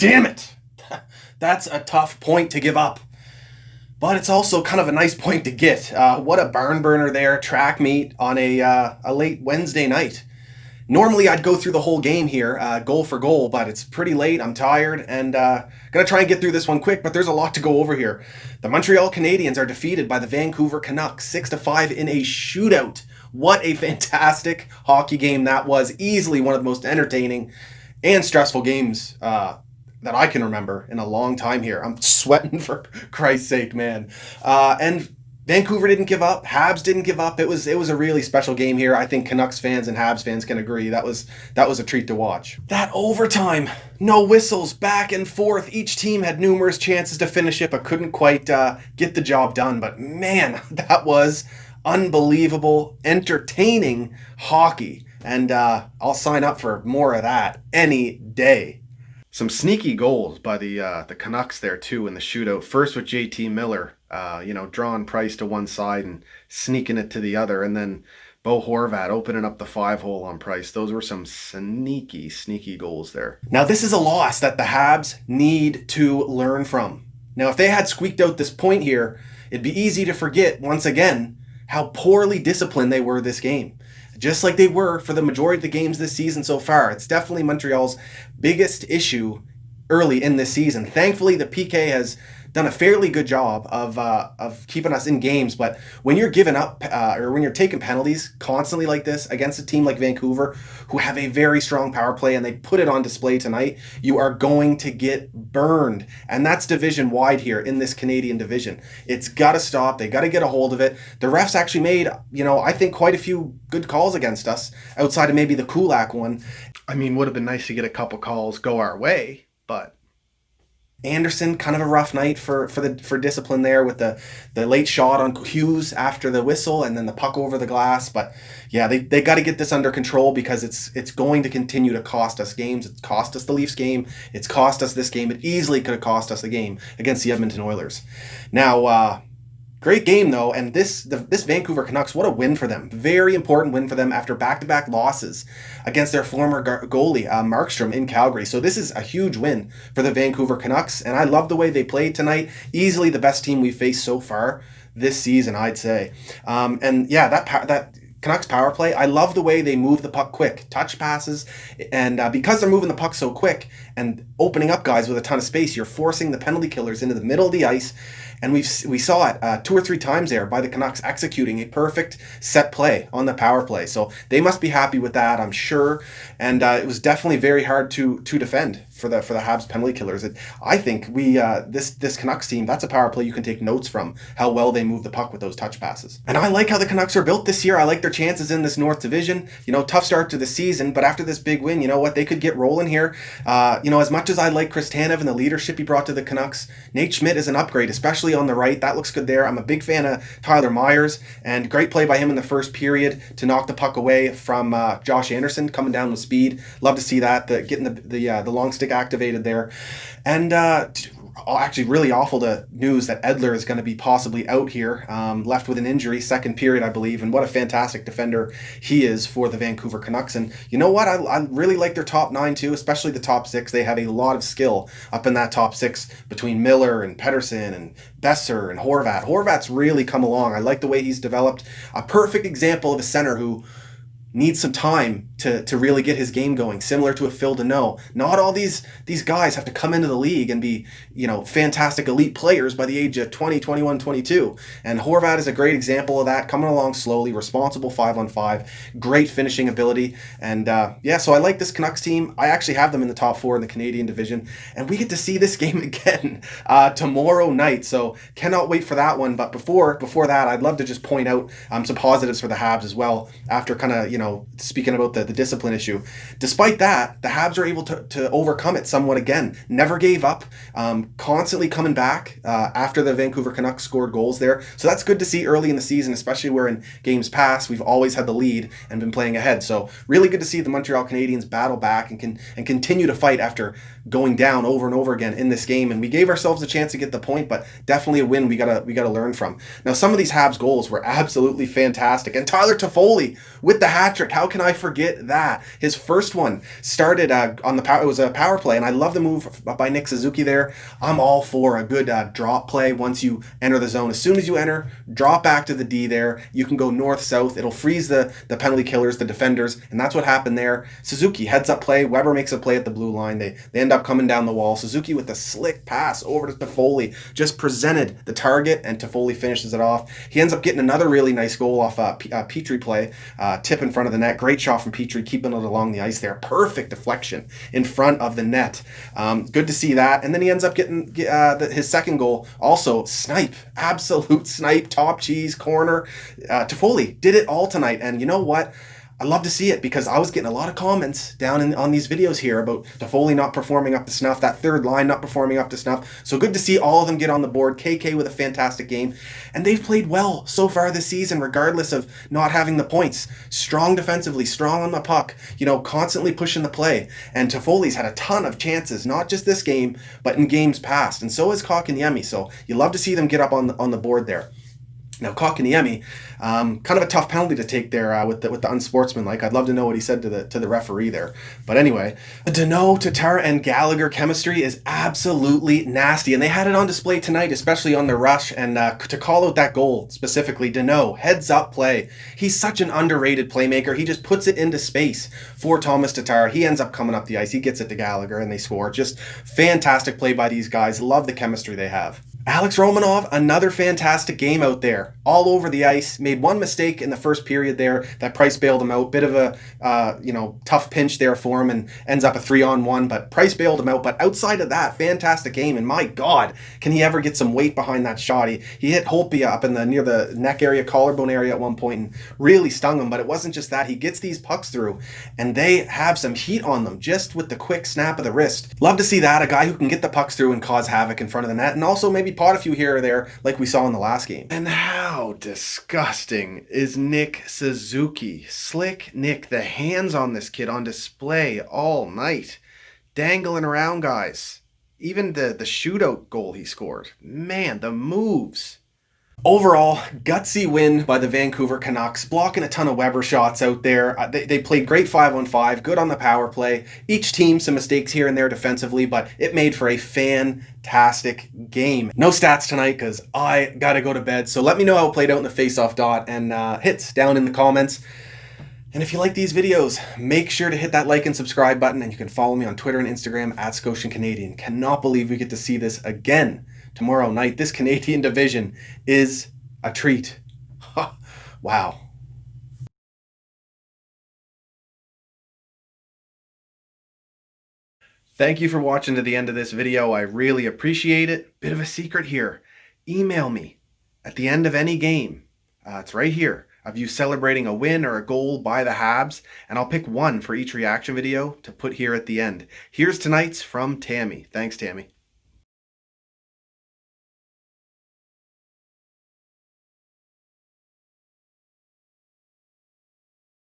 Damn it! That's a tough point to give up. But it's also kind of a nice point to get. What a barn burner there, track meet on a late Wednesday night. Normally I'd go through the whole game here, goal for goal, but it's pretty late, I'm tired, and gonna try and get through this one quick, but there's a lot to go over here. The Montreal Canadiens are defeated by the Vancouver Canucks 6-5 in a shootout. What a fantastic hockey game that was. Easily one of the most entertaining and stressful games that I can remember in a long time here. I'm sweating for Christ's sake, man. And Vancouver didn't give up. HABS didn't give up. It was a really special game here. I think Canucks fans and HABS fans can agree. That was a treat to watch. That overtime, no whistles, back and forth. Each team had numerous chances to finish it, but couldn't quite get the job done. But man, that was unbelievable, entertaining hockey. And I'll sign up for more of that any day. Some sneaky goals by the Canucks there too in the shootout. First with JT Miller, drawing Price to one side and sneaking it to the other, and then Bo Horvat opening up the 5-hole on Price. Those were some sneaky goals there. Now this is a loss that the Habs need to learn from. Now if they had squeaked out this point here, it'd be easy to forget once again how poorly disciplined they were this game. Just like they were for the majority of the games this season so far. It's definitely Montreal's biggest issue early in this season. Thankfully, the PK has done a fairly good job of keeping us in games, but when you're giving up or when you're taking penalties constantly like this against a team like Vancouver, who have a very strong power play and they put it on display tonight, you are going to get burned. And that's division wide here in this Canadian division. It's got to stop. They got to get a hold of it. The refs actually made, I think quite a few good calls against us outside of maybe the Kulak one. I mean, would have been nice to get a couple calls go our way, but Anderson, kind of a rough night for discipline there with the late shot on Hughes after the whistle and then the puck over the glass. But yeah, they got to get this under control because it's going to continue to cost us games. It's cost us the Leafs game. It's cost us this game. It easily could have cost us a game against the Edmonton Oilers. Now, great game though, and this Vancouver Canucks, what a win for them. Very important win for them after back-to-back losses against their former goalie, Markstrom, in Calgary. So this is a huge win for the Vancouver Canucks, and I love the way they played tonight. Easily the best team we've faced so far this season, I'd say. And yeah, that Canucks power play, I love the way they move the puck quick, touch passes, and because they're moving the puck so quick and opening up guys with a ton of space, you're forcing the penalty killers into the middle of the ice. And we saw it 2 or 3 times there by the Canucks executing a perfect set play on the power play. So they must be happy with that, I'm sure. And it was definitely very hard to defend for the Habs penalty killers. I think this Canucks team, that's a power play you can take notes from, how well they move the puck with those touch passes. And I like how the Canucks are built this year. I like their chances in this North Division. Tough start to the season, but after this big win, you know what, they could get rolling here. As much as I like Chris Tanev and the leadership he brought to the Canucks, Nate Schmidt is an upgrade, especially on the right. That looks good there. I'm a big fan of Tyler Myers, and great play by him in the first period to knock the puck away from Josh Anderson coming down with speed. Love to see that, getting the long stick activated there. And actually really awful news that Edler is going to be possibly out here, left with an injury, second period, I believe, and what a fantastic defender he is for the Vancouver Canucks. And you know what? I really like their top 9 too, especially the top 6. They have a lot of skill up in that top 6 between Miller and Pettersson and Besser and Horvat. Horvat's really come along. I like the way he's developed. A perfect example of a center who needs some time to really get his game going, similar to a Phil Deneau. Not all these guys have to come into the league and be, fantastic elite players by the age of 20, 21, 22. And Horvat is a great example of that, coming along slowly, responsible 5-on-5, great finishing ability. And so I like this Canucks team. I actually have them in the top 4 in the Canadian division. And we get to see this game again tomorrow night. So cannot wait for that one. But before that, I'd love to just point out some positives for the Habs as well, after kind of, speaking about the discipline issue. Despite that, the Habs are able to overcome it somewhat again. Never gave up, constantly coming back after the Vancouver Canucks scored goals there. So that's good to see early in the season, especially where in games past we've always had the lead and been playing ahead. So really good to see the Montreal Canadiens battle back and continue to fight after going down over and over again in this game. And we gave ourselves a chance to get the point, but definitely a win we gotta learn from. Now some of these Habs goals were absolutely fantastic, and Tyler Toffoli with the hat Patrick, how can I forget that? His first one started on the power. It was a power play, and I love the move by Nick Suzuki there. I'm all for a good drop play once you enter the zone. As soon as you enter, drop back to the D there. You can go north-south. It'll freeze the penalty killers, the defenders, and that's what happened there. Suzuki heads up play. Weber makes a play at the blue line. They end up coming down the wall. Suzuki with the slick pass over to Toffoli just presented the target, and Toffoli finishes it off. He ends up getting another really nice goal off a Petrie play, tip in front of the net. Great shot from Petrie, keeping it along the ice there. Perfect deflection in front of the net. Good to see that. And then he ends up getting his second goal. Also, snipe, absolute snipe, top cheese, corner. Toffoli did it all tonight. And you know what? I love to see it because I was getting a lot of comments down on these videos here about Toffoli not performing up to snuff, that third line not performing up to snuff. So good to see all of them get on the board. KK with a fantastic game. And they've played well so far this season, regardless of not having the points. Strong defensively, strong on the puck, constantly pushing the play. And Toffoli's had a ton of chances, not just this game, but in games past. And so is Kotkaniemi. So you love to see them get up on the board there. Now, Kotkaniemi, kind of a tough penalty to take there with the unsportsmanlike. I'd love to know what he said to the referee there. But anyway, the Danault, Tatar, and Gallagher chemistry is absolutely nasty. And they had it on display tonight, especially on the rush. And to call out that goal specifically, Danault, heads up play. He's such an underrated playmaker. He just puts it into space for Thomas Tatar. He ends up coming up the ice. He gets it to Gallagher, and they score. Just fantastic play by these guys. Love the chemistry they have. Alex Romanov, another fantastic game out there, all over the ice. Made one mistake in the first period there that Price bailed him out. Bit of a tough pinch there for him, and ends up a 3-on-1. But Price bailed him out. But outside of that, fantastic game. And my God, can he ever get some weight behind that shot? He hit Holtby up in near the neck area, collarbone area at one point, and really stung him. But it wasn't just that. He gets these pucks through, and they have some heat on them just with the quick snap of the wrist. Love to see that, a guy who can get the pucks through and cause havoc in front of the net, and also maybe pot a few here or there like we saw in the last game. And how disgusting is Nick Suzuki? Slick Nick, the hands on this kid on display all night. Dangling around guys. Even the shootout goal he scored. Man, the moves. Overall, gutsy win by the Vancouver Canucks, blocking a ton of Weber shots out there. They played great 5-on-5, good on the power play. Each team some mistakes here and there defensively, but it made for a fantastic game. No stats tonight because I gotta go to bed, so let me know how it played out in the face-off dot and hits down in the comments. And if you like these videos, make sure to hit that like and subscribe button, and you can follow me on Twitter and Instagram at ScotianCanadian. Cannot believe we get to see this again tomorrow night. This Canadian division is a treat. Wow. Thank you for watching to the end of this video. I really appreciate it. Bit of a secret here. Email me at the end of any game. It's right here, of you celebrating a win or a goal by the Habs, and I'll pick one for each reaction video to put here at the end. Here's tonight's from Tammy. Thanks, Tammy.